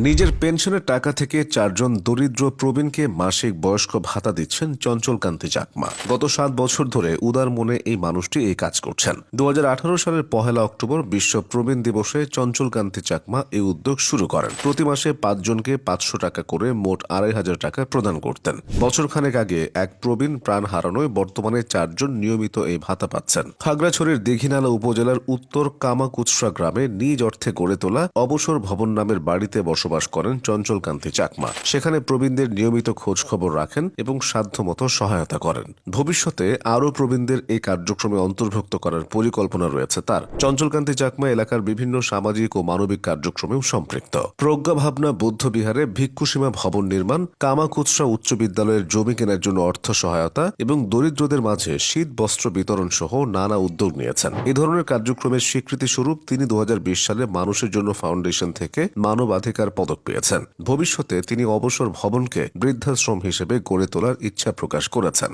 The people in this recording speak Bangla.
নিজের পেনশনের টাকা থেকে 4 জন দরিদ্র প্রবীণকে মাসিক বয়স্ক ভাতা দিচ্ছেন চঞ্চলকান্তি চাকমা। গত 7 বছর ধরে উদার মনে এই মানুষটি এই কাজ করছেন। 2018 সালের 1 অক্টোবর বিশ্ব প্রবীণ দিবসে চঞ্চলকান্তি চাকমা এই উদ্যোগ শুরু করেন। প্রতি মাসে 5 জনকে 500 টাকা করে মোট 2500 টাকা প্রদান করতেন। বছরখানেক আগে এক প্রবীণ প্রাণ হারানোয় বর্তমানে 4 জন নিয়মিত এই ভাতা পাচ্ছেন। খাগড়াছড়ির দীঘিনালা উপজেলার উত্তর কামাকুচরা গ্রামে নিজ অর্থে গড়ে তোলা অবসর ভবন নামের বাড়িতে বসবাস করেন চঞ্চলকান্তি চাকমা। সেখানে প্রবীণদের নিয়মিত খোঁজ খবর রাখেন এবং সাধ্যমতো সহায়তা করেন। ভবিষ্যতে আরও প্রবীণদের এই কার্যক্রমে অন্তর্ভুক্ত করার পরিকল্পনা রয়েছে তার। চঞ্চলকান্তি চাকমা এলাকার বিভিন্ন সামাজিক ও মানবিক কার্যক্রমেও সম্পৃক্ত। প্রজ্ঞা ভাবনা বৌদ্ধ বিহারে ভিক্ষুসীমা ভবন নির্মাণ, কামাকুচরা উচ্চ বিদ্যালয়ের জমি কেনার জন্য অর্থ সহায়তা এবং দরিদ্রদের মাঝে শীত বস্ত্র বিতরণ সহ নানা উদ্যোগ নিয়েছেন। এ ধরনের কার্যক্রমের স্বীকৃতি স্বরূপ তিনি 2020 সালে মানুষের জন্য ফাউন্ডেশন থেকে মানবাধিকার পদক পেয়েছেন। ভবিষ্যতে তিনি অবসর ভবনকে বৃদ্ধাশ্রম হিসেবে গড়ে তোলার ইচ্ছা প্রকাশ করেছেন।